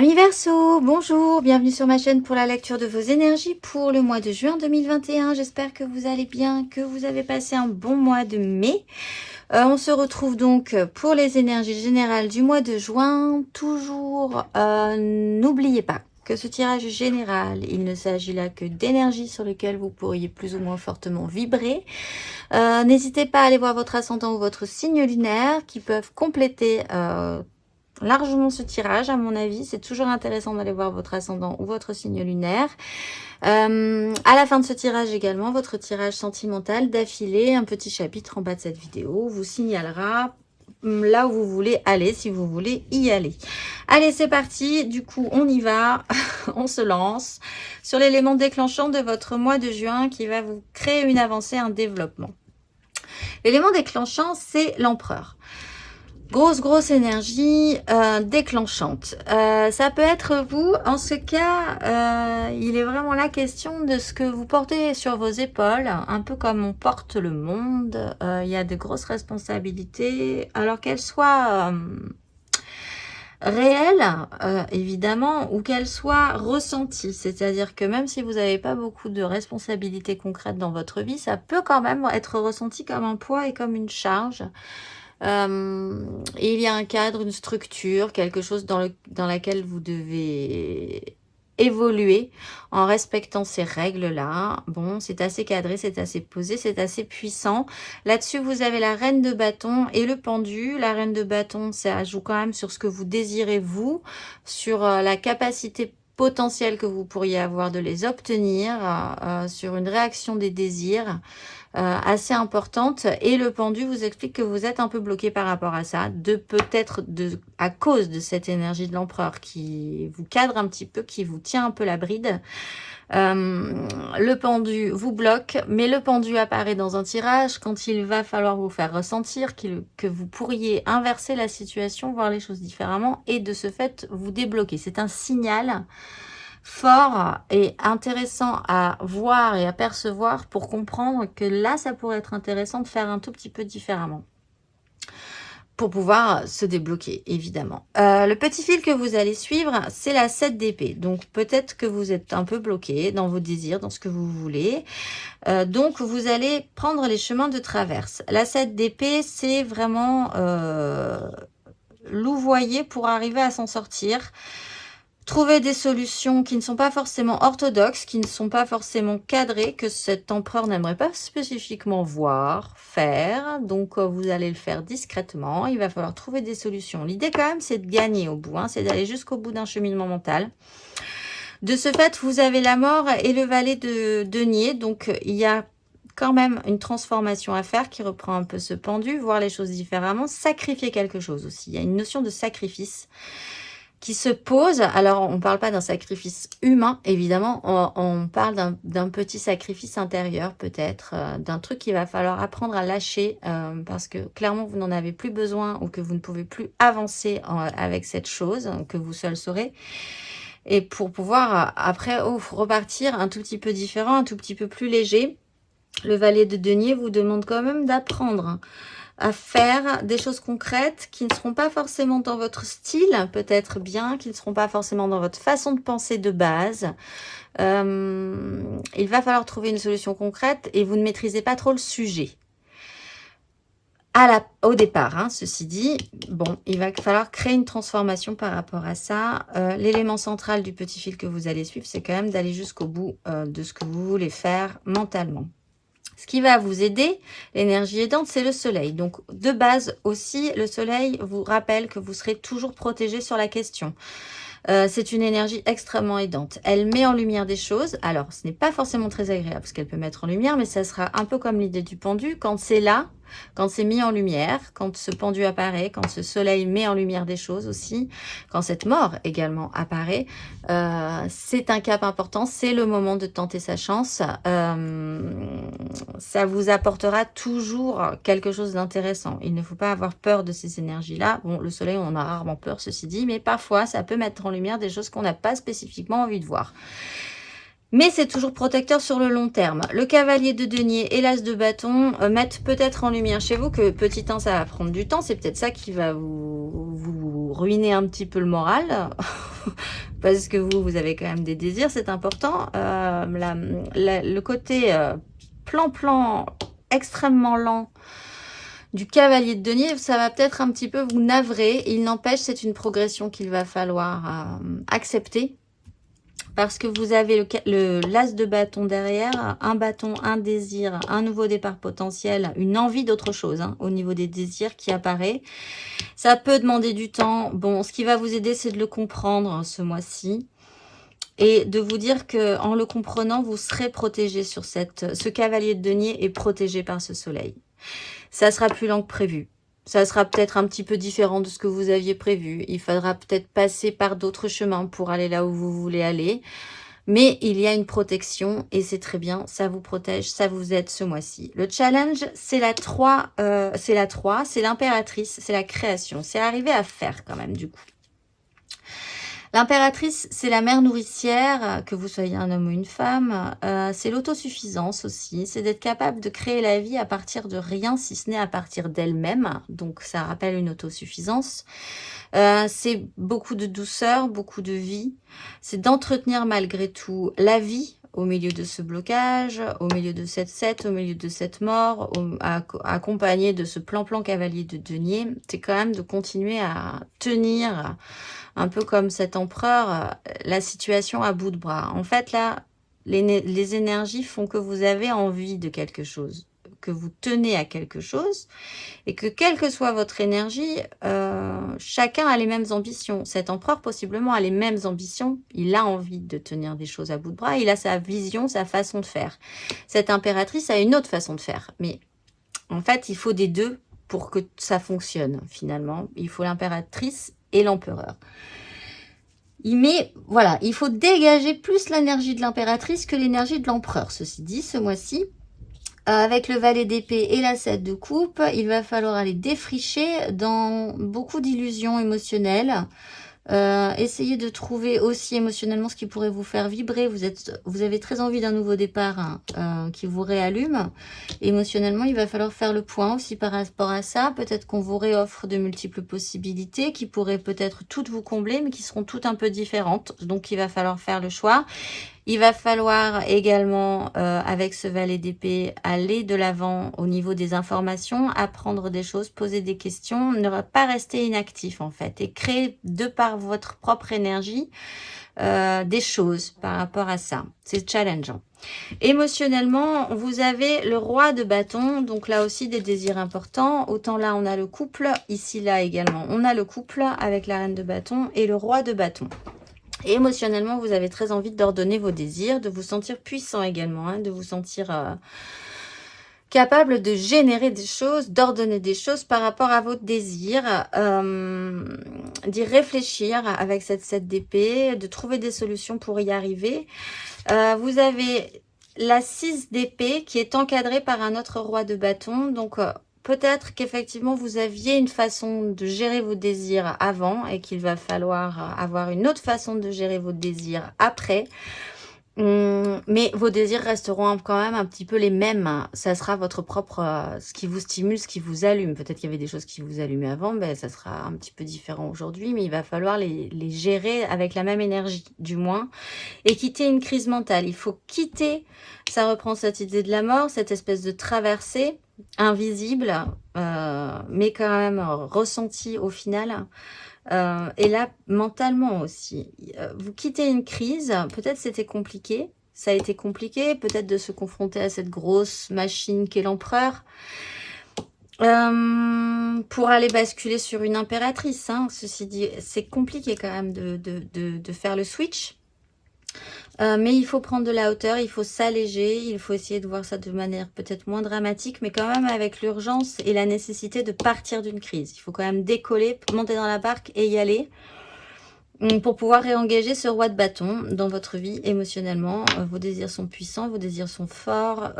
Amis Verseau, bonjour, bienvenue sur ma chaîne pour la lecture de vos énergies pour le mois de juin 2021. J'espère que vous allez bien, que vous avez passé un bon mois de mai. On se retrouve donc pour les énergies générales du mois de juin. Toujours, n'oubliez pas que ce tirage général, il ne s'agit là que d'énergie sur lesquelles vous pourriez plus ou moins fortement vibrer. N'hésitez pas à aller voir votre ascendant ou votre signe lunaire qui peuvent compléter largement ce tirage. À mon avis, c'est toujours intéressant d'aller voir votre ascendant ou votre signe lunaire. À la fin de ce tirage également, votre tirage sentimental d'affilée, un petit chapitre en bas de cette vidéo vous signalera là où vous voulez aller, si vous voulez y aller. Allez, c'est parti. Du coup, on y va. On se lance sur l'élément déclenchant de votre mois de juin qui va vous créer une avancée, un développement. L'élément déclenchant, c'est l'empereur. Grosse énergie déclenchante. Ça peut être vous. En ce cas, il est vraiment la question de ce que vous portez sur vos épaules, un peu comme on porte le monde. Il y a de grosses responsabilités, alors qu'elles soient réelles, évidemment, ou qu'elles soient ressenties. C'est-à-dire que même si vous n'avez pas beaucoup de responsabilités concrètes dans votre vie, ça peut quand même être ressenti comme un poids et comme une charge. Il y a un cadre, une structure, quelque chose dans laquelle vous devez évoluer en respectant ces règles-là. Bon, c'est assez cadré, c'est assez posé, c'est assez puissant. Là-dessus, vous avez la reine de bâton et le pendu. La reine de bâton, ça joue quand même sur ce que vous désirez, vous, sur la capacité potentielle que vous pourriez avoir de les obtenir, sur une réaction des désirs. Assez importante, et le pendu vous explique que vous êtes un peu bloqué par rapport à ça, peut-être à cause de cette énergie de l'empereur qui vous cadre un petit peu, qui vous tient un peu la bride. Le pendu vous bloque, mais le pendu apparaît dans un tirage quand il va falloir vous faire ressentir que vous pourriez inverser la situation, voir les choses différemment, et de ce fait vous débloquer. C'est un signal fort et intéressant à voir et à percevoir pour comprendre que là, ça pourrait être intéressant de faire un tout petit peu différemment pour pouvoir se débloquer, évidemment. Le petit fil que vous allez suivre, c'est la 7 d'épée. Donc, peut-être que vous êtes un peu bloqué dans vos désirs, dans ce que vous voulez. Donc, vous allez prendre les chemins de traverse. La 7 d'épée, c'est vraiment louvoyer pour arriver à s'en sortir. Trouver des solutions qui ne sont pas forcément orthodoxes, qui ne sont pas forcément cadrées, que cet empereur n'aimerait pas spécifiquement voir, faire. Donc, vous allez le faire discrètement. Il va falloir trouver des solutions. L'idée, quand même, c'est de gagner au bout. C'est d'aller jusqu'au bout d'un cheminement mental. De ce fait, vous avez la mort et le valet de denier. Donc, il y a quand même une transformation à faire qui reprend un peu ce pendu, voir les choses différemment, sacrifier quelque chose aussi. Il y a une notion de sacrifice qui se pose. Alors, on ne parle pas d'un sacrifice humain, évidemment, on parle d'un petit sacrifice intérieur, peut-être, d'un truc qu'il va falloir apprendre à lâcher, parce que clairement, vous n'en avez plus besoin ou que vous ne pouvez plus avancer avec cette chose, que vous seul saurez. Et pour pouvoir, après, repartir un tout petit peu différent, un tout petit peu plus léger, le valet de denier vous demande quand même d'apprendre à faire des choses concrètes qui ne seront pas forcément dans votre style, peut-être bien, qui ne seront pas forcément dans votre façon de penser de base. Il va falloir trouver une solution concrète et vous ne maîtrisez pas trop le sujet. Au départ, ceci dit, bon, il va falloir créer une transformation par rapport à ça. L'élément central du petit fil que vous allez suivre, c'est quand même d'aller jusqu'au bout de ce que vous voulez faire mentalement. Ce qui va vous aider, l'énergie aidante, c'est le soleil. Donc, de base aussi, le soleil vous rappelle que vous serez toujours protégé sur la question. C'est une énergie extrêmement aidante. Elle met en lumière des choses. Alors, ce n'est pas forcément très agréable ce qu'elle peut mettre en lumière, mais ça sera un peu comme l'idée du pendu. Quand c'est là, quand c'est mis en lumière, quand ce pendu apparaît, quand ce soleil met en lumière des choses aussi, quand cette mort également apparaît, c'est un cap important, c'est le moment de tenter sa chance. Ça vous apportera toujours quelque chose d'intéressant. Il ne faut pas avoir peur de ces énergies-là. Bon, le soleil, on a rarement peur, ceci dit, mais parfois, ça peut mettre en lumière des choses qu'on n'a pas spécifiquement envie de voir. Mais c'est toujours protecteur sur le long terme. Le cavalier de denier et l'as de bâton mettent peut-être en lumière chez vous que petit 1, ça va prendre du temps. C'est peut-être ça qui va vous ruiner un petit peu le moral. parce que vous avez quand même des désirs, c'est important. Le côté plan extrêmement lent du cavalier de denier, ça va peut-être un petit peu vous navrer. Il n'empêche, c'est une progression qu'il va falloir accepter. Parce que vous avez l'as de bâton derrière, un bâton, un désir, un nouveau départ potentiel, une envie d'autre chose au niveau des désirs qui apparaît. Ça peut demander du temps. Bon, ce qui va vous aider, c'est de le comprendre ce mois-ci. Et de vous dire que en le comprenant, vous serez protégé sur ce cavalier de denier est protégé par ce soleil. Ça sera plus lent que prévu. Ça sera peut-être un petit peu différent de ce que vous aviez prévu. Il faudra peut-être passer par d'autres chemins pour aller là où vous voulez aller. Mais il y a une protection et c'est très bien. Ça vous protège, ça vous aide ce mois-ci. Le challenge, c'est la 3, c'est l'impératrice, c'est la création. C'est arriver à faire quand même du coup. L'impératrice, c'est la mère nourricière, que vous soyez un homme ou une femme. C'est l'autosuffisance aussi. C'est d'être capable de créer la vie à partir de rien, si ce n'est à partir d'elle-même. Donc, ça rappelle une autosuffisance. C'est beaucoup de douceur, beaucoup de vie. C'est d'entretenir malgré tout la vie au milieu de ce blocage, au milieu de cette 7, au milieu de cette mort, accompagné de ce plan cavalier de denier. C'est quand même de continuer à tenir un peu comme cet empereur, la situation à bout de bras. En fait, là, les énergies font que vous avez envie de quelque chose, que vous tenez à quelque chose, et que quelle que soit votre énergie, chacun a les mêmes ambitions. Cet empereur, possiblement, a les mêmes ambitions. Il a envie de tenir des choses à bout de bras. Il a sa vision, sa façon de faire. Cette impératrice a une autre façon de faire. Mais en fait, il faut des deux pour que ça fonctionne, finalement. Il faut l'impératrice et l'empereur. Voilà, il faut dégager plus l'énergie de l'impératrice que l'énergie de l'empereur. Ceci dit, ce mois-ci, avec le valet d'épée et la 7 de coupe, il va falloir aller défricher dans beaucoup d'illusions émotionnelles. Essayez de trouver aussi émotionnellement ce qui pourrait vous faire vibrer. Vous avez très envie d'un nouveau départ qui vous réallume. Émotionnellement, il va falloir faire le point aussi par rapport à ça. Peut-être qu'on vous réoffre de multiples possibilités qui pourraient peut-être toutes vous combler, mais qui seront toutes un peu différentes. Donc, il va falloir faire le choix. Il va falloir également, avec ce valet d'épée, aller de l'avant au niveau des informations, apprendre des choses, poser des questions, ne pas rester inactif en fait, et créer de par votre propre énergie des choses par rapport à ça. C'est challengeant. Émotionnellement, vous avez le roi de bâton, donc là aussi des désirs importants. Autant là, on a le couple, ici, là également, on a le couple avec la reine de bâton et le roi de bâton. Et émotionnellement, vous avez très envie d'ordonner vos désirs, de vous sentir puissant également, de vous sentir capable de générer des choses, d'ordonner des choses par rapport à vos désirs, d'y réfléchir avec cette 7 d'épée, de trouver des solutions pour y arriver. Vous avez la 6 d'épée qui est encadrée par un autre roi de bâton, donc peut-être qu'effectivement, vous aviez une façon de gérer vos désirs avant et qu'il va falloir avoir une autre façon de gérer vos désirs après. Mais vos désirs resteront quand même un petit peu les mêmes. Ça sera votre propre, ce qui vous stimule, ce qui vous allume. Peut-être qu'il y avait des choses qui vous allumaient avant, ben, ça sera un petit peu différent aujourd'hui, mais il va falloir les gérer avec la même énergie, du moins, et quitter une crise mentale. Il faut quitter, ça reprend cette idée de la mort, cette espèce de traversée invisible, mais quand même ressentie au final. Et là, mentalement aussi, vous quittez une crise, peut-être c'était compliqué, ça a été compliqué, peut-être de se confronter à cette grosse machine qu'est l'empereur, pour aller basculer sur une impératrice, ceci dit, c'est compliqué quand même de faire le switch. Mais il faut prendre de la hauteur, il faut s'alléger, il faut essayer de voir ça de manière peut-être moins dramatique, mais quand même avec l'urgence et la nécessité de partir d'une crise. Il faut quand même décoller, monter dans la barque et y aller pour pouvoir réengager ce roi de bâton dans votre vie émotionnellement. Vos désirs sont puissants, vos désirs sont forts,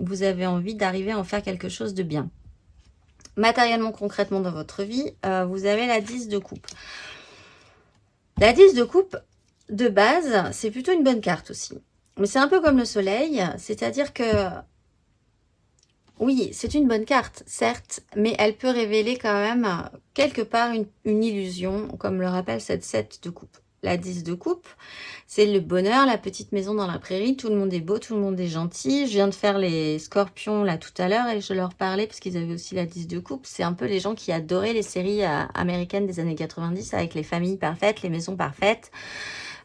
vous avez envie d'arriver à en faire quelque chose de bien. Matériellement, concrètement dans votre vie, vous avez la 10 de coupe. La 10 de coupe, de base, c'est plutôt une bonne carte aussi. Mais c'est un peu comme le soleil, c'est-à-dire que, oui, c'est une bonne carte, certes, mais elle peut révéler quand même quelque part une illusion, comme le rappelle cette 7 de coupe. la 10 de coupe, c'est le bonheur, la petite maison dans la prairie, tout le monde est beau, tout le monde est gentil. Je viens de faire les scorpions là tout à l'heure et je leur parlais parce qu'ils avaient aussi la 10 de coupe. C'est un peu les gens qui adoraient les séries américaines des années 90 avec les familles parfaites, les maisons parfaites.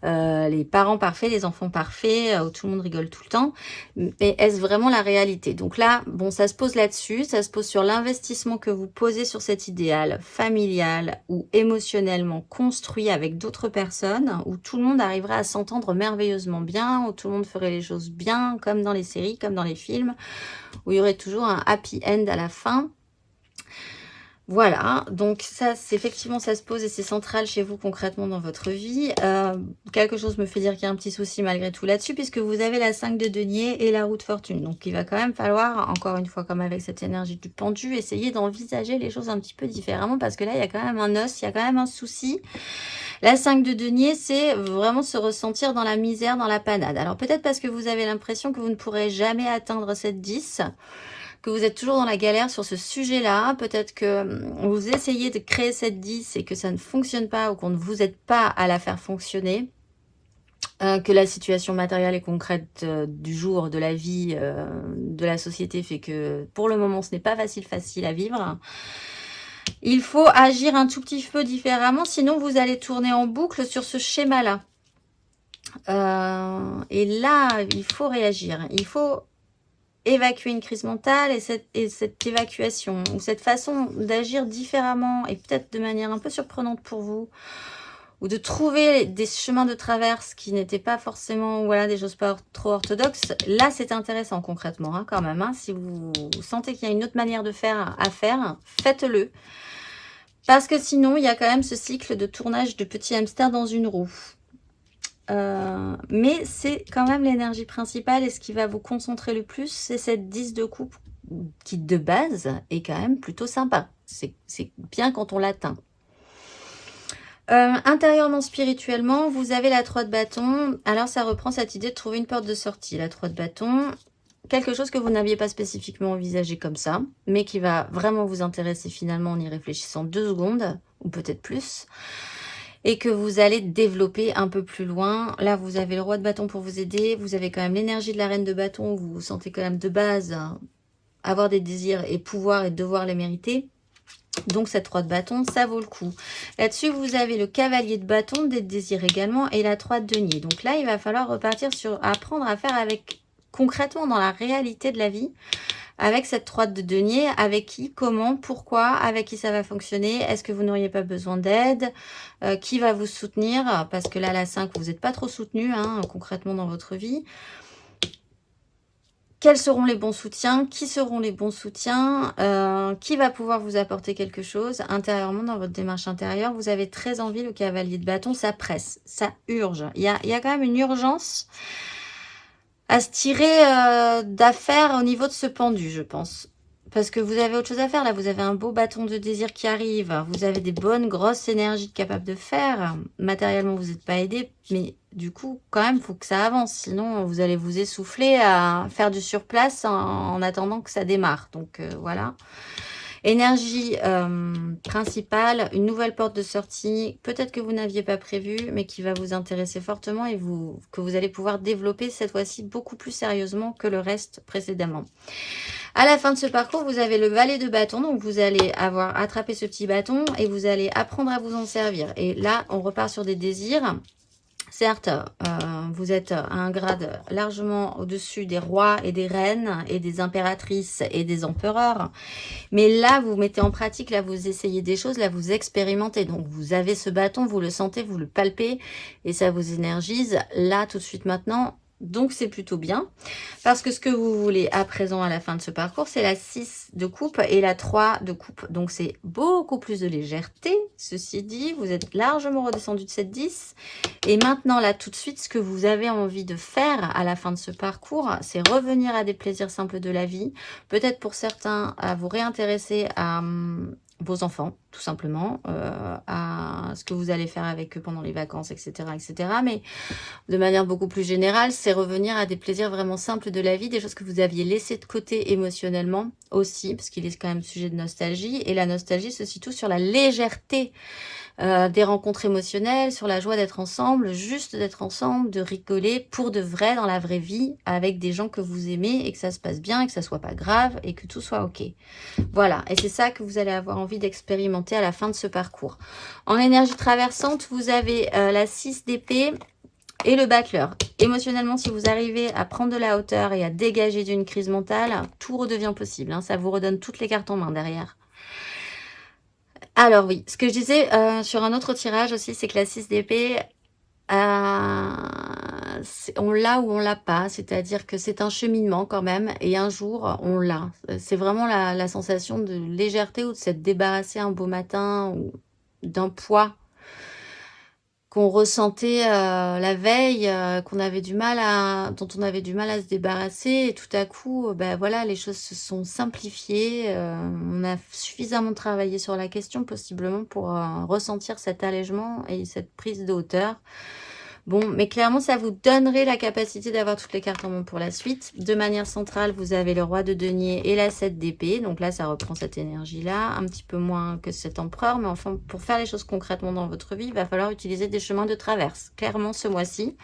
Les parents parfaits, les enfants parfaits, où tout le monde rigole tout le temps. Mais est-ce vraiment la réalité? Donc là, bon, ça se pose là-dessus, ça se pose sur l'investissement que vous posez sur cet idéal familial ou émotionnellement construit avec d'autres personnes, où tout le monde arriverait à s'entendre merveilleusement bien, où tout le monde ferait les choses bien, comme dans les séries, comme dans les films, où il y aurait toujours un happy end à la fin. Voilà, donc ça, c'est effectivement, ça se pose et c'est central chez vous concrètement dans votre vie. Quelque chose me fait dire qu'il y a un petit souci malgré tout là-dessus, puisque vous avez la 5 de denier et la roue de fortune. Donc, il va quand même falloir, encore une fois, comme avec cette énergie du pendu, essayer d'envisager les choses un petit peu différemment, parce que là, il y a quand même un os, il y a quand même un souci. La 5 de denier, c'est vraiment se ressentir dans la misère, dans la panade. Alors, peut-être parce que vous avez l'impression que vous ne pourrez jamais atteindre cette 10, que vous êtes toujours dans la galère sur ce sujet-là. Peut-être que vous essayez de créer cette 10 et que ça ne fonctionne pas ou qu'on ne vous aide pas à la faire fonctionner. Que la situation matérielle et concrète du jour, de la vie, de la société fait que pour le moment, ce n'est pas facile à vivre. Il faut agir un tout petit peu différemment, sinon vous allez tourner en boucle sur ce schéma-là. Et là, il faut réagir. Il faut évacuer une crise mentale et cette évacuation ou cette façon d'agir différemment et peut-être de manière un peu surprenante pour vous, ou de trouver des chemins de traverse qui n'étaient pas forcément, voilà, des choses pas trop orthodoxes. Là, c'est intéressant concrètement, hein, quand même. Hein, si vous sentez qu'il y a une autre manière de faire à faire, faites-le. Parce que sinon, il y a quand même ce cycle de tournage de petits hamsters dans une roue. Mais c'est quand même l'énergie principale et ce qui va vous concentrer le plus, c'est cette 10 de coupe qui de base est quand même plutôt sympa. C'est bien quand on l'atteint. Intérieurement, spirituellement, vous avez la 3 de bâton. Alors ça reprend cette idée de trouver une porte de sortie. La 3 de bâton, quelque chose que vous n'aviez pas spécifiquement envisagé comme ça, mais qui va vraiment vous intéresser finalement en y réfléchissant 2 secondes, ou peut-être plus, et que vous allez développer un peu plus loin. Là, vous avez le roi de bâton pour vous aider. Vous avez quand même l'énergie de la reine de bâton, où vous vous sentez quand même de base avoir des désirs et pouvoir et devoir les mériter. Donc, cette 3 de bâton, ça vaut le coup. Là-dessus, vous avez le cavalier de bâton, des désirs également, et la 3 de denier. Donc là, il va falloir repartir sur apprendre à faire avec concrètement dans la réalité de la vie, avec cette 3 de denier, avec qui, comment, pourquoi, avec qui ça va fonctionner, est-ce que vous n'auriez pas besoin d'aide, qui va vous soutenir, parce que là, la 5, vous n'êtes pas trop soutenu, hein, concrètement dans votre vie. Quels seront les bons soutiens? Qui seront les bons soutiens? Qui va pouvoir vous apporter quelque chose intérieurement dans votre démarche intérieure? Vous avez très envie, le cavalier de bâton, ça presse, ça urge. Il y a quand même une urgence à se tirer d'affaire au niveau de ce pendu, je pense. Parce que vous avez autre chose à faire. Là, vous avez un beau bâton de désir qui arrive. Vous avez des bonnes, grosses énergies capables de faire. Matériellement, vous n'êtes pas aidé. Mais du coup, quand même, il faut que ça avance. Sinon, vous allez vous essouffler à faire du surplace en attendant que ça démarre. Donc, voilà. Énergie principale, une nouvelle porte de sortie, peut-être que vous n'aviez pas prévu, mais qui va vous intéresser fortement et que vous allez pouvoir développer cette fois-ci beaucoup plus sérieusement que le reste précédemment. À la fin de ce parcours, vous avez le valet de bâton, donc vous allez avoir attrapé ce petit bâton et vous allez apprendre à vous en servir. Et là, on repart sur des désirs. Certes, vous êtes à un grade largement au-dessus des rois et des reines et des impératrices et des empereurs. Mais là, vous mettez en pratique, là, vous essayez des choses, là, vous expérimentez. Donc, vous avez ce bâton, vous le sentez, vous le palpez et ça vous énergise là, tout de suite, maintenant. Donc, c'est plutôt bien. Parce que ce que vous voulez à présent, à la fin de ce parcours, c'est la 6 de coupe et la 3 de coupe. Donc, c'est beaucoup plus de légèreté. Ceci dit, vous êtes largement redescendu de cette 10. Et maintenant, là, tout de suite, ce que vous avez envie de faire à la fin de ce parcours, c'est revenir à des plaisirs simples de la vie. Peut-être pour certains, à vous réintéresser à vos enfants, tout simplement, à ce que vous allez faire avec eux pendant les vacances, etc., etc. Mais de manière beaucoup plus générale, c'est revenir à des plaisirs vraiment simples de la vie, des choses que vous aviez laissées de côté émotionnellement aussi, parce qu'il est quand même sujet de nostalgie. Et la nostalgie se situe sur la légèreté des rencontres émotionnelles, sur la joie d'être ensemble, juste d'être ensemble, de rigoler pour de vrai dans la vraie vie, avec des gens que vous aimez et que ça se passe bien et que ça soit pas grave et que tout soit ok. Voilà, et c'est ça que vous allez avoir envie d'expérimenter à la fin de ce parcours. En énergie traversante, vous avez la 6 d'épée et le battleur. Émotionnellement, si vous arrivez à prendre de la hauteur et à dégager d'une crise mentale, tout redevient possible. Hein, ça vous redonne toutes les cartes en main derrière. Alors oui, ce que je disais sur un autre tirage aussi, c'est que la 6 d'épée, on l'a ou on l'a pas. C'est-à-dire que c'est un cheminement quand même. Et un jour, on l'a. C'est vraiment la sensation de légèreté ou de s'être débarrassé un beau matin ou d'un poids qu'on ressentait la veille, dont on avait du mal à se débarrasser, et tout à coup, ben voilà, les choses se sont simplifiées. On a suffisamment travaillé sur la question, possiblement, pour ressentir cet allègement et cette prise de hauteur. Bon, mais clairement, ça vous donnerait la capacité d'avoir toutes les cartes en main pour la suite. De manière centrale, vous avez le roi de denier et la 7 d'épée. Donc là, ça reprend cette énergie-là, un petit peu moins que cet empereur. Mais enfin, pour faire les choses concrètement dans votre vie, il va falloir utiliser des chemins de traverse, clairement ce mois-ci.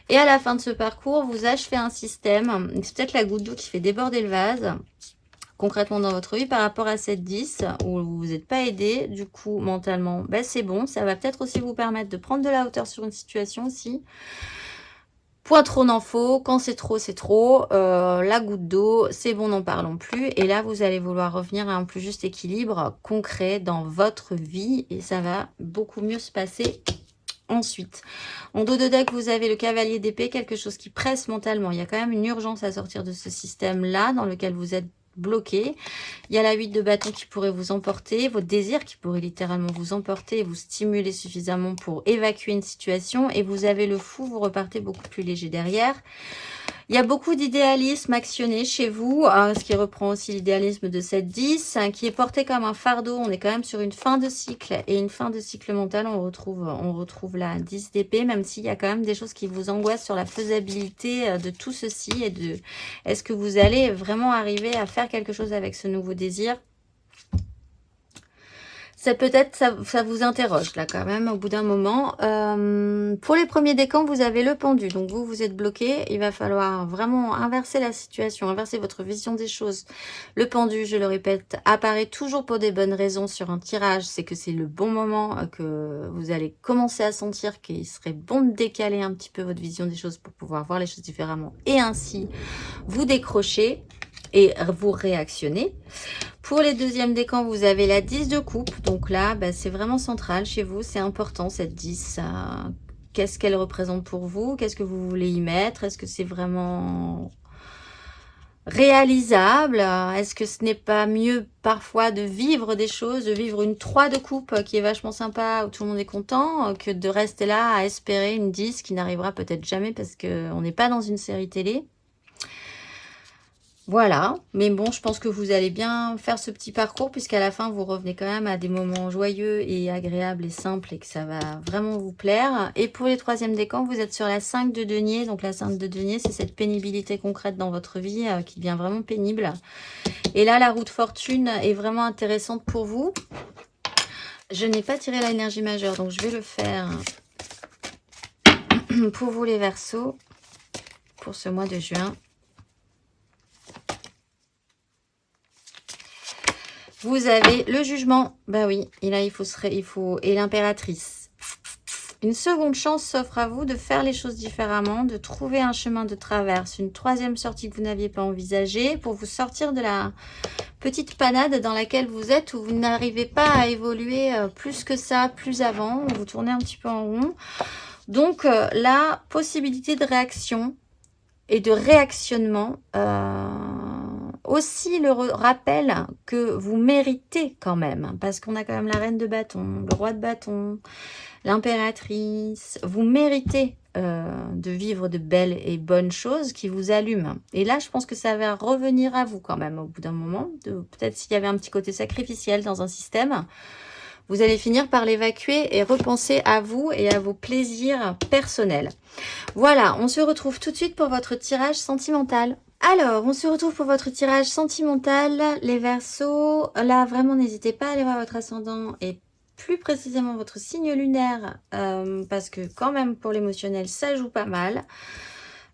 Et à la fin de ce parcours, vous achevez un système. C'est peut-être la goutte d'eau qui fait déborder le vase. Concrètement dans votre vie par rapport à cette 10 où vous n'êtes pas aidé, du coup mentalement ben c'est bon, ça va peut-être aussi vous permettre de prendre de la hauteur sur une situation aussi. Point trop n'en faut, quand c'est trop, la goutte d'eau, c'est bon, n'en parlons plus. Et là vous allez vouloir revenir à un plus juste équilibre concret dans votre vie et ça va beaucoup mieux se passer ensuite. En dos de deck, vous avez le cavalier d'épée, quelque chose qui presse mentalement. Il y a quand même une urgence à sortir de ce système-là dans lequel vous êtes bloqué. Il y a la 8 de bâton qui pourrait vous emporter, votre désir qui pourrait littéralement vous emporter et vous stimuler suffisamment pour évacuer une situation. Et vous avez le fou, vous repartez beaucoup plus léger derrière. Il y a beaucoup d'idéalisme actionné chez vous, ce qui reprend aussi l'idéalisme de cette 10, qui est porté comme un fardeau. On est quand même sur une fin de cycle, et une fin de cycle mental, on retrouve la 10 d'épée, même s'il y a quand même des choses qui vous angoissent sur la faisabilité de tout ceci, et de est-ce que vous allez vraiment arriver à faire quelque chose avec ce nouveau désir. Ça peut-être, ça vous interroge là quand même au bout d'un moment. Pour les premiers décans, vous avez le pendu. Donc vous êtes bloqué. Il va falloir vraiment inverser la situation, inverser votre vision des choses. Le pendu, je le répète, apparaît toujours pour des bonnes raisons sur un tirage. C'est que c'est le bon moment que vous allez commencer à sentir qu'il serait bon de décaler un petit peu votre vision des choses pour pouvoir voir les choses différemment. Et ainsi, vous décrochez et vous réactionnez. Pour les deuxièmes décans, vous avez la 10 de coupe. Donc là, c'est vraiment central chez vous. C'est important cette 10. Qu'est-ce qu'elle représente pour vous? Qu'est-ce que vous voulez y mettre? Est-ce que c'est vraiment réalisable? Est-ce que ce n'est pas mieux parfois de vivre des choses, de vivre une 3 de coupe qui est vachement sympa, où tout le monde est content, que de rester là à espérer une 10 qui n'arrivera peut-être jamais parce qu'on n'est pas dans une série télé? Voilà, mais bon, je pense que vous allez bien faire ce petit parcours puisqu'à la fin, vous revenez quand même à des moments joyeux et agréables et simples et que ça va vraiment vous plaire. Et pour les troisièmes décans, vous êtes sur la 5 de denier. Donc la 5 de denier, c'est cette pénibilité concrète dans votre vie qui devient vraiment pénible. Et là, la roue de fortune est vraiment intéressante pour vous. Je n'ai pas tiré l'énergie majeure, donc je vais le faire pour vous les Verseaux pour ce mois de juin. Vous avez le jugement, bah oui, et là il faut et l'impératrice. Une seconde chance s'offre à vous de faire les choses différemment, de trouver un chemin de traverse, une troisième sortie que vous n'aviez pas envisagée pour vous sortir de la petite panade dans laquelle vous êtes, où vous n'arrivez pas à évoluer plus que ça, plus avant, où vous tournez un petit peu en rond. Donc la possibilité de réaction et de réactionnement, aussi le rappel que vous méritez quand même, parce qu'on a quand même la reine de bâton, le roi de bâton, l'impératrice. Vous méritez de vivre de belles et bonnes choses qui vous allument. Et là, je pense que ça va revenir à vous quand même au bout d'un moment. Peut-être s'il y avait un petit côté sacrificiel dans un système, Vous allez finir par l'évacuer et repenser à vous et à vos plaisirs personnels. Voilà, on se retrouve tout de suite pour votre tirage sentimental. Alors, on se retrouve pour votre tirage sentimental, les Verseaux. Là, vraiment, n'hésitez pas à aller voir votre ascendant et plus précisément votre signe lunaire, parce que quand même, pour l'émotionnel, ça joue pas mal.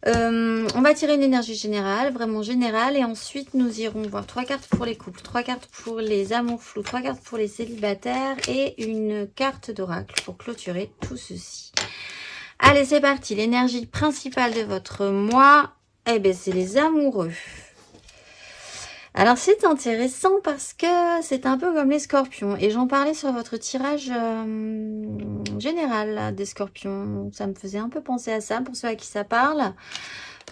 On va tirer une énergie générale, vraiment générale, et ensuite nous irons voir 3 cartes pour les couples, 3 cartes pour les amours flous, 3 cartes pour les célibataires et une carte d'oracle pour clôturer tout ceci. Allez, c'est parti. L'énergie principale de votre mois, eh bien, c'est les amoureux. Alors, c'est intéressant parce que c'est un peu comme les scorpions. Et j'en parlais sur votre tirage général là, des scorpions. Ça me faisait un peu penser à ça, pour ceux à qui ça parle.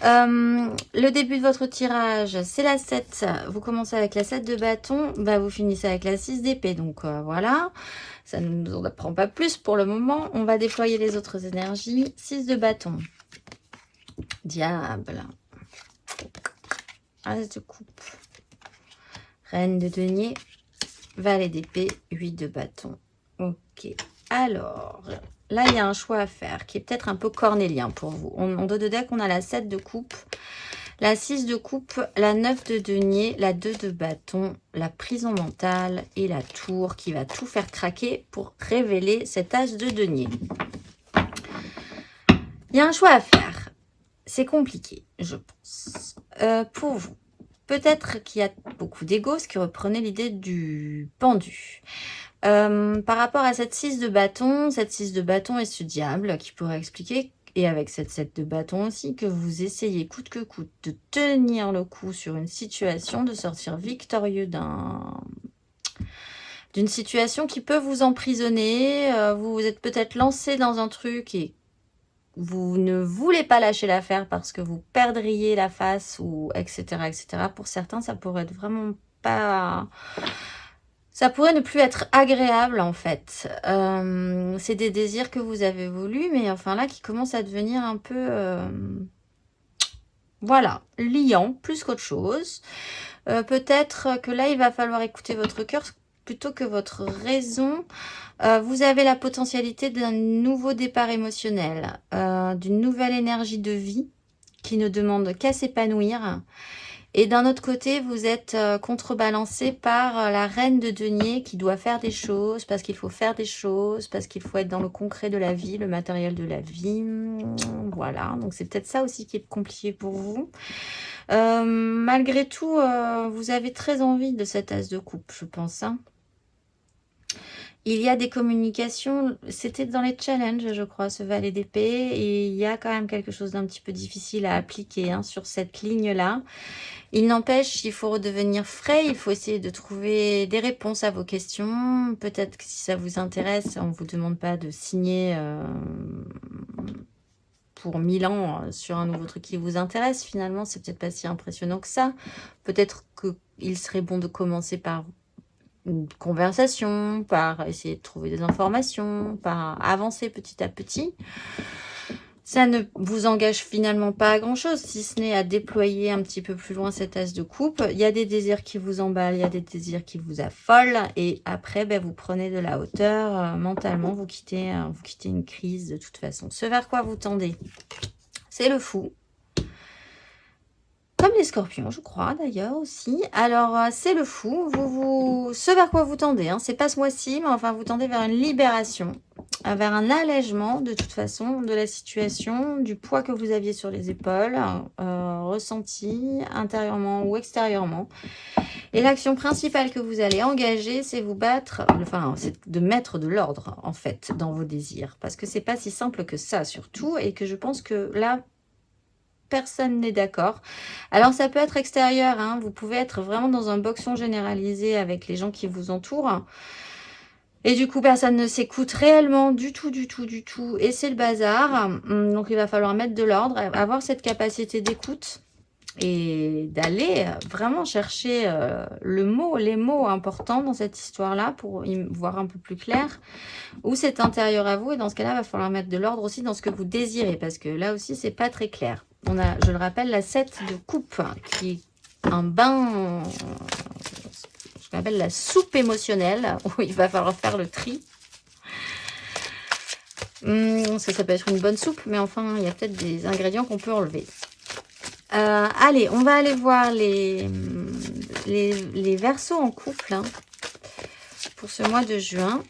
Le début de votre tirage, c'est la 7. Vous commencez avec la 7 de bâton, bah, vous finissez avec la 6 d'épée. Donc, voilà. Ça ne nous en apprend pas plus pour le moment. On va déployer les autres énergies. 6 de bâton. Diable. As de coupe. Reine de denier. Valet d'épée. 8 de bâton. Ok. Alors, là, il y a un choix à faire qui est peut-être un peu cornélien pour vous. En dos de deck, on a la 7 de coupe. La 6 de coupe, la 9 de denier, la 2 de bâton, la prison mentale et la tour qui va tout faire craquer pour révéler cet as de denier. Il y a un choix à faire. C'est compliqué, je pense. Pour vous, peut-être qu'il y a beaucoup d'ego, ce qui reprenait l'idée du pendu. Par rapport à cette 6 de bâton et ce diable qui pourrait expliquer, et avec cette 7 de bâton aussi, que vous essayez coûte que coûte de tenir le coup sur une situation, de sortir victorieux d'une situation qui peut vous emprisonner. Vous vous êtes peut-être lancé dans un truc et vous ne voulez pas lâcher l'affaire parce que vous perdriez la face, ou etc., etc. Pour certains, ça pourrait être vraiment pas... Ça pourrait ne plus être agréable, en fait. C'est des désirs que vous avez voulu, mais enfin là, qui commencent à devenir un peu... voilà, liant, plus qu'autre chose. Peut-être que là, il va falloir écouter votre cœur plutôt que votre raison. Vous avez la potentialité d'un nouveau départ émotionnel, d'une nouvelle énergie de vie qui ne demande qu'à s'épanouir. Et d'un autre côté, vous êtes contrebalancé par la reine de denier qui doit faire des choses, parce qu'il faut faire des choses, parce qu'il faut être dans le concret de la vie, le matériel de la vie. Voilà, donc c'est peut-être ça aussi qui est compliqué pour vous. Malgré tout, vous avez très envie de cet as de coupe, je pense, hein. Il y a des communications, c'était dans les challenges, je crois, ce valet d'épée, et il y a quand même quelque chose d'un petit peu difficile à appliquer, hein, sur cette ligne-là. Il n'empêche, il faut redevenir frais, il faut essayer de trouver des réponses à vos questions. Peut-être que si ça vous intéresse, on ne vous demande pas de signer pour 1000 ans sur un nouveau truc qui vous intéresse. Finalement, c'est peut-être pas si impressionnant que ça. Peut-être qu'il serait bon de commencer par une conversation, par essayer de trouver des informations, par avancer petit à petit. Ça ne vous engage finalement pas à grand chose, si ce n'est à déployer un petit peu plus loin cet as de coupe. Il y a des désirs qui vous emballent, il y a des désirs qui vous affolent, et après, ben, vous prenez de la hauteur, mentalement, vous quittez une crise de toute façon. Ce vers quoi vous tendez, c'est le fou. Comme les scorpions, je crois, d'ailleurs, aussi. Alors, c'est le fou. Ce vers quoi vous tendez, hein, c'est pas ce mois-ci, mais enfin, vous tendez vers une libération, vers un allègement, de toute façon, de la situation, du poids que vous aviez sur les épaules, ressenti intérieurement ou extérieurement. Et l'action principale que vous allez engager, c'est vous battre, enfin, c'est de mettre de l'ordre, en fait, dans vos désirs. Parce que c'est pas si simple que ça, surtout, et que je pense que là, personne n'est d'accord. Alors, ça peut être extérieur, hein. Vous pouvez être vraiment dans un boxon généralisé avec les gens qui vous entourent. Et du coup, personne ne s'écoute réellement du tout, du tout, du tout. Et c'est le bazar. Donc, il va falloir mettre de l'ordre, avoir cette capacité d'écoute et d'aller vraiment chercher les mots importants dans cette histoire-là pour y voir un peu plus clair où c'est intérieur à vous. Et dans ce cas-là, il va falloir mettre de l'ordre aussi dans ce que vous désirez, parce que là aussi, c'est pas très clair. On a, je le rappelle, la 7 de coupe qui est un bain, qu'on appelle la soupe émotionnelle, où il va falloir faire le tri. Ça peut être une bonne soupe, mais enfin, il y a peut-être des ingrédients qu'on peut enlever. Allez, on va aller voir les Verseaux en couple hein, pour ce mois de juin.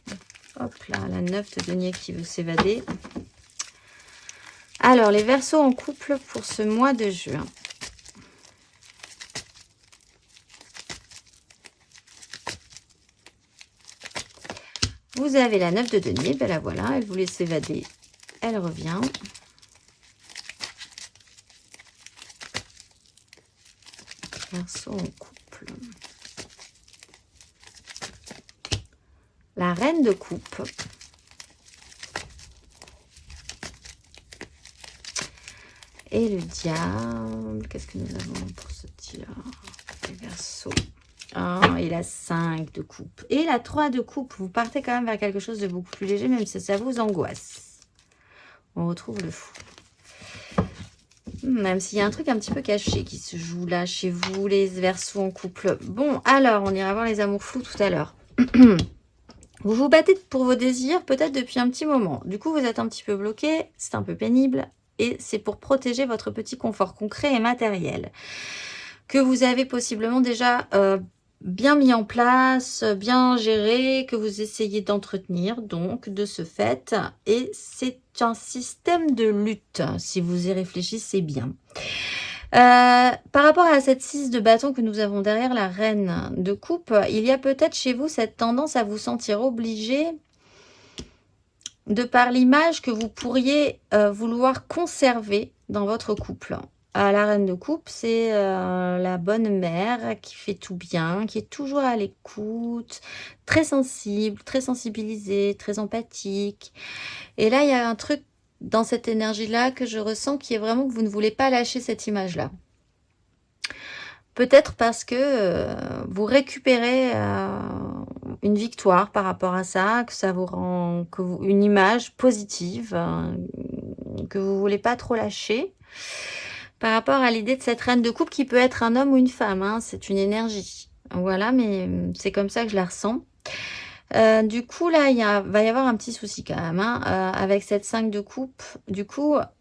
Hop là, la 9 de denier qui veut s'évader. Alors, les Verseaux en couple pour ce mois de juin. Vous avez la 9 de denier, ben la voilà, elle voulait s'évader, elle revient. Verseau en couple. La reine de coupe. Et le diable. Qu'est-ce que nous avons pour ce tir? Les Verseaux. Et la 5 de coupe. Et la 3 de coupe. Vous partez quand même vers quelque chose de beaucoup plus léger, même si ça vous angoisse. On retrouve le fou. Même s'il y a un truc un petit peu caché qui se joue là chez vous, les Verseaux en couple. Bon, alors, on ira voir les amours flous tout à l'heure. Vous vous battez pour vos désirs peut-être depuis un petit moment. Du coup, vous êtes un petit peu bloqué, c'est un peu pénible. Et c'est pour protéger votre petit confort concret et matériel. Que vous avez possiblement déjà bien mis en place, bien géré, que vous essayez d'entretenir, donc, de ce fait. Et c'est un système de lutte, si vous y réfléchissez bien. Par rapport à cette 6 de bâton que nous avons derrière la reine de coupe, il y a peut-être chez vous cette tendance à vous sentir obligé, de par l'image que vous pourriez vouloir conserver dans votre couple. La reine de coupe, c'est la bonne mère qui fait tout bien, qui est toujours à l'écoute, très sensible, très sensibilisée, très empathique. Et là, il y a un truc dans cette énergie-là que je ressens qui est vraiment que vous ne voulez pas lâcher cette image-là. Peut-être parce que vous récupérez une victoire par rapport à ça, que ça vous rend une image positive, que vous ne voulez pas trop lâcher. Par rapport à l'idée de cette reine de coupe qui peut être un homme ou une femme, hein, c'est une énergie. Voilà, mais c'est comme ça que je la ressens. Du coup, là, va y avoir un petit souci quand même, hein, avec cette 5 de coupe. Du coup, à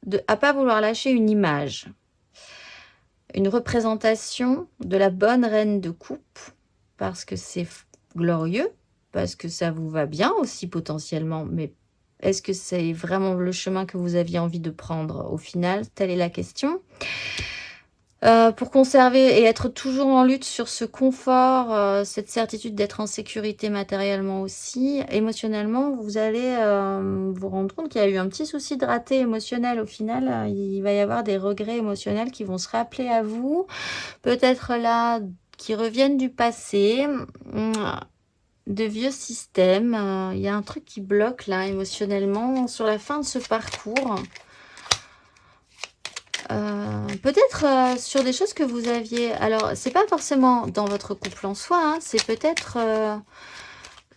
ne pas vouloir lâcher une image. Une représentation de la bonne reine de coupe, parce que c'est glorieux, parce que ça vous va bien aussi potentiellement, mais est-ce que c'est vraiment le chemin que vous aviez envie de prendre au final? Telle est la question. Pour conserver et être toujours en lutte sur ce confort, cette certitude d'être en sécurité matériellement aussi, émotionnellement, vous allez vous rendre compte qu'il y a eu un petit souci de raté émotionnel au final. Il va y avoir des regrets émotionnels qui vont se rappeler à vous. Peut-être là, qui reviennent du passé, de vieux systèmes. Il y a un truc qui bloque là émotionnellement sur la fin de ce parcours. Peut-être sur des choses que vous aviez... Alors, c'est pas forcément dans votre couple en soi, hein, c'est peut-être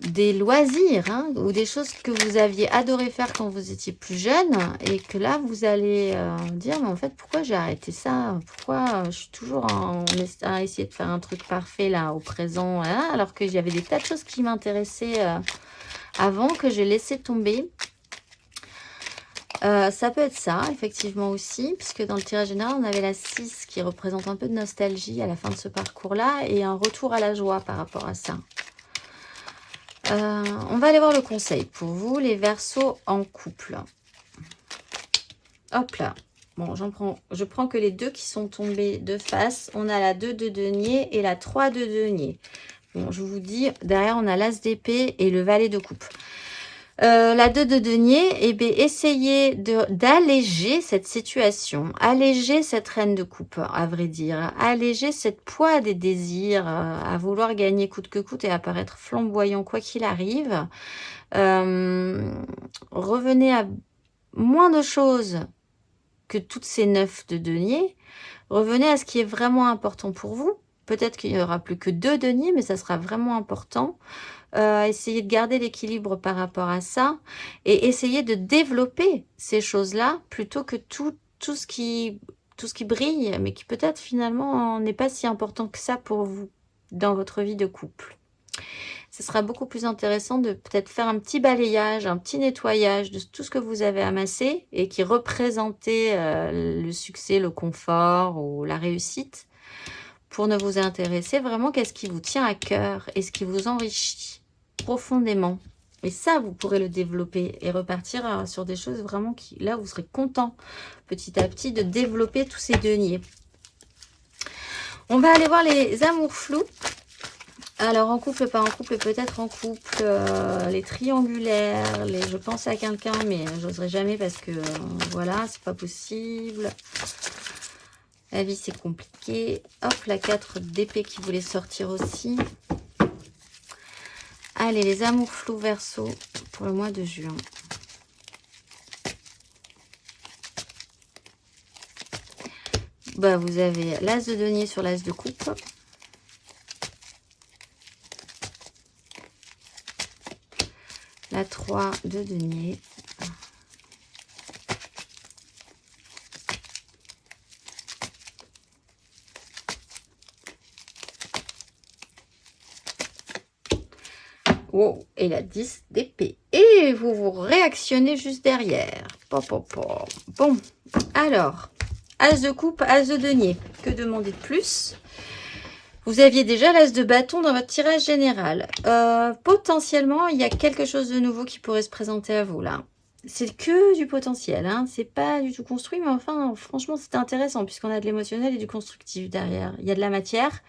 des loisirs hein, ou des choses que vous aviez adoré faire quand vous étiez plus jeune et que là, vous allez dire, mais en fait, pourquoi j'ai arrêté ça? Pourquoi je suis toujours à essayer de faire un truc parfait là, au présent, hein, alors que j'avais des tas de choses qui m'intéressaient avant, que j'ai laissé tomber. Ça peut être ça, effectivement aussi, puisque dans le tirage général, on avait la 6 qui représente un peu de nostalgie à la fin de ce parcours-là et un retour à la joie par rapport à ça. On va aller voir le conseil pour vous, les Verseaux en couple. Hop là. Bon, je prends que les deux qui sont tombés de face. On a la 2 de denier et la 3 de denier. Bon, je vous dis, derrière, on a l'as d'épée et le valet de coupe. La 2 de denier, eh bien, essayez d'alléger cette situation, alléger cette reine de coupe, à vrai dire, alléger cette poids des désirs, à vouloir gagner coûte que coûte et à paraître flamboyant quoi qu'il arrive. Revenez à moins de choses que toutes ces 9 de denier. Revenez à ce qui est vraiment important pour vous. Peut-être qu'il n'y aura plus que 2 deniers, mais ça sera vraiment important. Essayez de garder l'équilibre par rapport à ça et essayez de développer ces choses-là plutôt que tout ce qui brille, mais qui peut-être finalement n'est pas si important que ça pour vous. dans votre vie de couple. Ce sera beaucoup plus intéressant de peut-être faire un petit balayage, un petit nettoyage de tout ce que vous avez amassé et qui représentait le succès, le confort ou la réussite, pour ne vous intéresser vraiment qu'à ce qui vous tient à cœur et ce qui vous enrichit profondément. Et ça, vous pourrez le développer et repartir sur des choses vraiment qui, là, vous serez content petit à petit de développer tous ces deniers. On va aller voir les amours flous. Alors, en couple, pas en couple, et peut-être en couple, les triangulaires, je pense à quelqu'un, mais j'oserais jamais parce que, voilà, c'est pas possible. La vie, c'est compliqué. Hop, la 4 d'épée qui voulait sortir aussi. Allez, les amours flous Verseau pour le mois de juin. Bah, vous avez l'as de denier sur l'as de coupe. La 3 de denier. Wow, et la 10 d'épée. Et vous réactionnez juste derrière. Bon, alors, as de coupe, as de denier. Que demander de plus? Vous aviez déjà l'as de bâton dans votre tirage général. Potentiellement, il y a quelque chose de nouveau qui pourrait se présenter à vous là. C'est que du potentiel, hein. C'est pas du tout construit, mais enfin, franchement, c'est intéressant puisqu'on a de l'émotionnel et du constructif derrière. Il y a de la matière,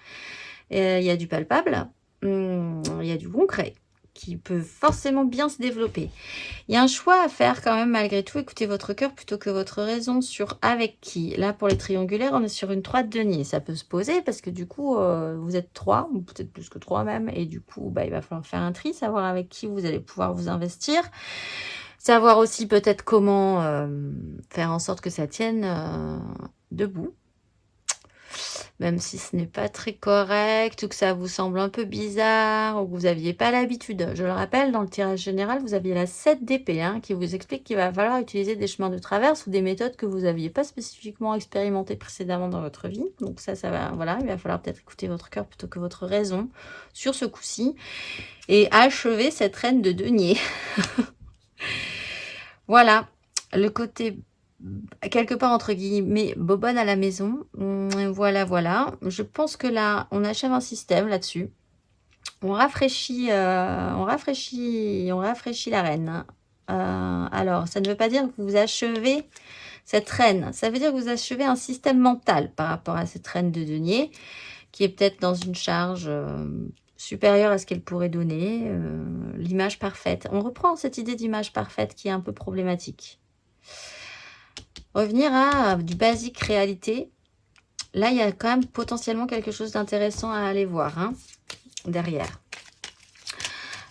il y a du palpable, il y a du concret qui peut forcément bien se développer. Il y a un choix à faire quand même malgré tout. Écoutez votre cœur plutôt que votre raison sur avec qui. Là, pour les triangulaires, on est sur une 3 de denier. Ça peut se poser parce que du coup, vous êtes 3, ou peut-être plus que 3 même. Et du coup, bah, il va falloir faire un tri, savoir avec qui vous allez pouvoir vous investir. Savoir aussi peut-être comment faire en sorte que ça tienne debout. Même si ce n'est pas très correct ou que ça vous semble un peu bizarre ou que vous n'aviez pas l'habitude. Je le rappelle, dans le tirage général, vous aviez la 7 d'épée qui vous explique qu'il va falloir utiliser des chemins de traverse ou des méthodes que vous n'aviez pas spécifiquement expérimentées précédemment dans votre vie. Donc ça va, voilà, il va falloir peut-être écouter votre cœur plutôt que votre raison sur ce coup-ci et achever cette reine de denier. Voilà, le côté quelque part entre guillemets bobonne à la maison. Voilà. Je pense que là, on achève un système là-dessus. On rafraîchit la reine. Alors, ça ne veut pas dire que vous achevez cette reine. Ça veut dire que vous achevez un système mental par rapport à cette reine de denier, qui est peut-être dans une charge supérieure à ce qu'elle pourrait donner. L'image parfaite. On reprend cette idée d'image parfaite qui est un peu problématique. Revenir à du basique réalité. Là, il y a quand même potentiellement quelque chose d'intéressant à aller voir derrière.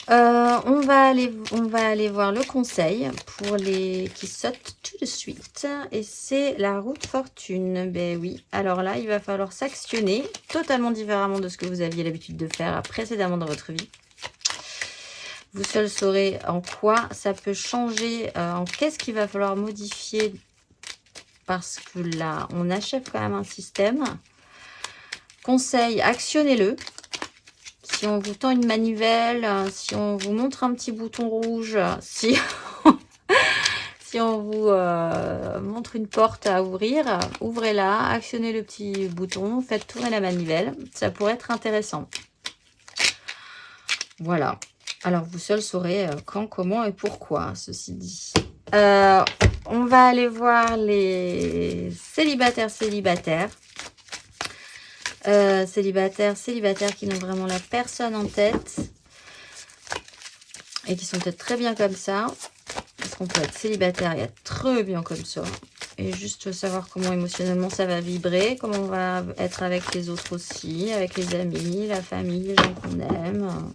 On va aller voir le conseil pour les qui sautent tout de suite. Et c'est la route fortune. Ben oui. Alors là, il va falloir s'actionner totalement différemment de ce que vous aviez l'habitude de faire précédemment dans votre vie. Vous seul saurez en quoi ça peut changer, en qu'est-ce qu'il va falloir modifier. Parce que là, on achève quand même un système. Conseil, actionnez-le. Si on vous tend une manivelle, si on vous montre un petit bouton rouge, si on vous montre une porte à ouvrir, ouvrez-la, actionnez le petit bouton, faites tourner la manivelle. Ça pourrait être intéressant. Voilà. Alors, vous seul saurez quand, comment et pourquoi, ceci dit. On va aller voir les célibataires. Célibataires qui n'ont vraiment la personne en tête et qui sont peut-être très bien comme ça. Parce qu'on peut être célibataire et être très bien comme ça. Et juste savoir comment émotionnellement ça va vibrer, comment on va être avec les autres aussi, avec les amis, la famille, les gens qu'on aime,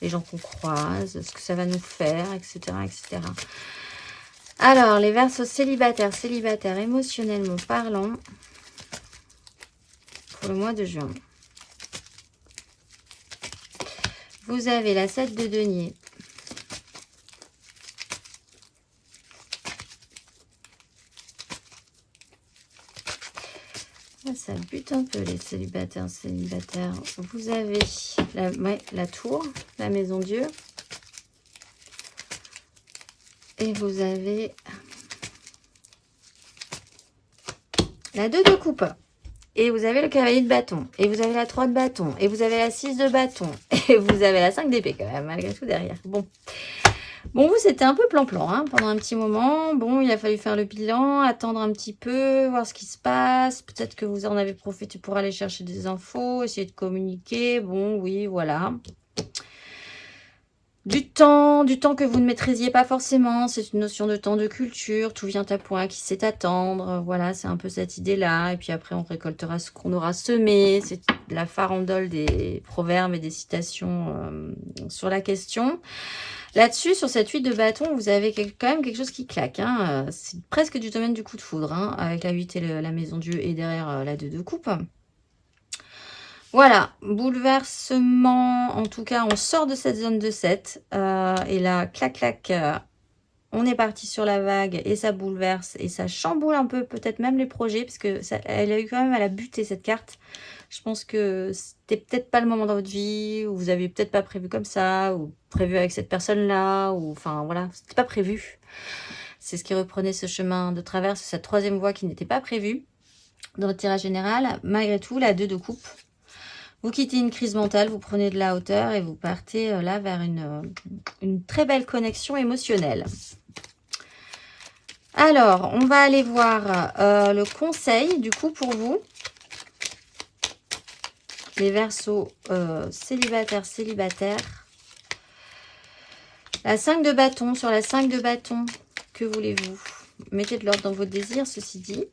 les gens qu'on croise, ce que ça va nous faire, etc. etc. Alors, les Verseaux célibataires émotionnellement parlant pour le mois de juin. Vous avez la 7 de denier. Ah, ça bute un peu les célibataires, célibataires. Vous avez la tour, la maison Dieu. Et vous avez la 2 de coupe. Et vous avez le cavalier de bâton. Et vous avez la 3 de bâton. Et vous avez la 6 de bâton. Et vous avez la 5 d'épée quand même, malgré tout derrière. Bon, vous, c'était un peu plan-plan hein, pendant un petit moment. Bon, il a fallu faire le bilan, attendre un petit peu, voir ce qui se passe. Peut-être que vous en avez profité pour aller chercher des infos, essayer de communiquer. Bon, oui, voilà. Du temps que vous ne maîtrisiez pas forcément, c'est une notion de temps, de culture, tout vient à point, qui sait attendre, voilà, c'est un peu cette idée-là, et puis après on récoltera ce qu'on aura semé, c'est la farandole des proverbes et des citations sur la question. Là-dessus, sur cette 8 de bâton, vous avez quand même quelque chose qui claque, hein, c'est presque du domaine du coup de foudre, hein, avec la 8 et la maison Dieu, et derrière la 2 de coupe. Voilà, bouleversement, en tout cas, on sort de cette zone de 7. Et là, clac, clac, on est parti sur la vague et ça bouleverse et ça chamboule un peu, peut-être même les projets, parce que elle a eu quand même à la buter cette carte. Je pense que c'était peut-être pas le moment dans votre vie, ou vous aviez peut-être pas prévu comme ça, ou prévu avec cette personne-là, ou enfin voilà, c'était pas prévu. C'est ce qui reprenait ce chemin de traverse, cette troisième voie qui n'était pas prévue dans le tirage général. Malgré tout, la 2 de coupe. Vous quittez une crise mentale, vous prenez de la hauteur et vous partez là vers une très belle connexion émotionnelle. Alors, on va aller voir le conseil du coup pour vous. Les Verseaux célibataires. La 5 de bâton, sur la 5 de bâton, que voulez-vous? Mettez de l'ordre dans vos désirs, ceci dit.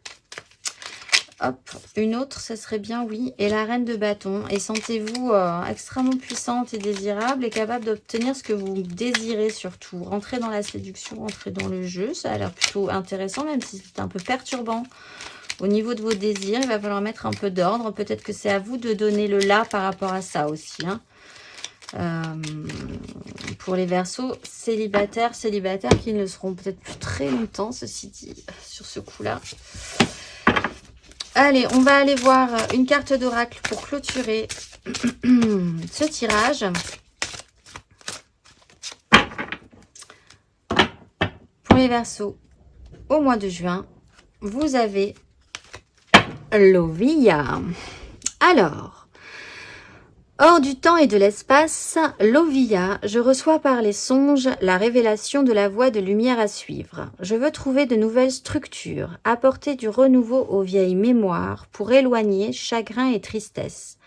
Hop, une autre, ça serait bien, oui. Et la reine de bâton. Et sentez-vous extrêmement puissante et désirable et capable d'obtenir ce que vous désirez surtout. Rentrez dans la séduction, rentrez dans le jeu. Ça a l'air plutôt intéressant, même si c'est un peu perturbant au niveau de vos désirs. Il va falloir mettre un peu d'ordre. Peut-être que c'est à vous de donner le là par rapport à ça aussi. Hein. Pour les Verseaux célibataires qui ne le seront peut-être plus très longtemps, ceci dit, sur ce coup-là. Allez, on va aller voir une carte d'oracle pour clôturer ce tirage. Pour les Verseaux, au mois de juin, vous avez l'Ovia. Alors, hors du temps et de l'espace, l'Ovia, je reçois par les songes la révélation de la voie de lumière à suivre. Je veux trouver de nouvelles structures, apporter du renouveau aux vieilles mémoires pour éloigner chagrin et tristesse.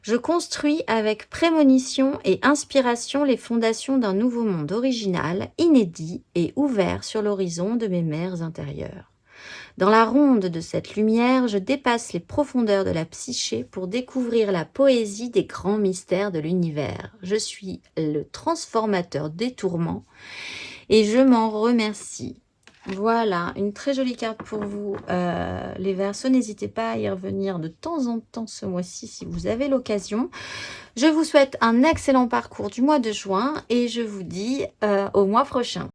Je construis avec prémonition et inspiration les fondations d'un nouveau monde original, inédit et ouvert sur l'horizon de mes mers intérieures. Dans la ronde de cette lumière, je dépasse les profondeurs de la psyché pour découvrir la poésie des grands mystères de l'univers. Je suis le transformateur des tourments et je m'en remercie. Voilà, une très jolie carte pour vous, les Verseaux. N'hésitez pas à y revenir de temps en temps ce mois-ci si vous avez l'occasion. Je vous souhaite un excellent parcours du mois de juin et je vous dis au mois prochain.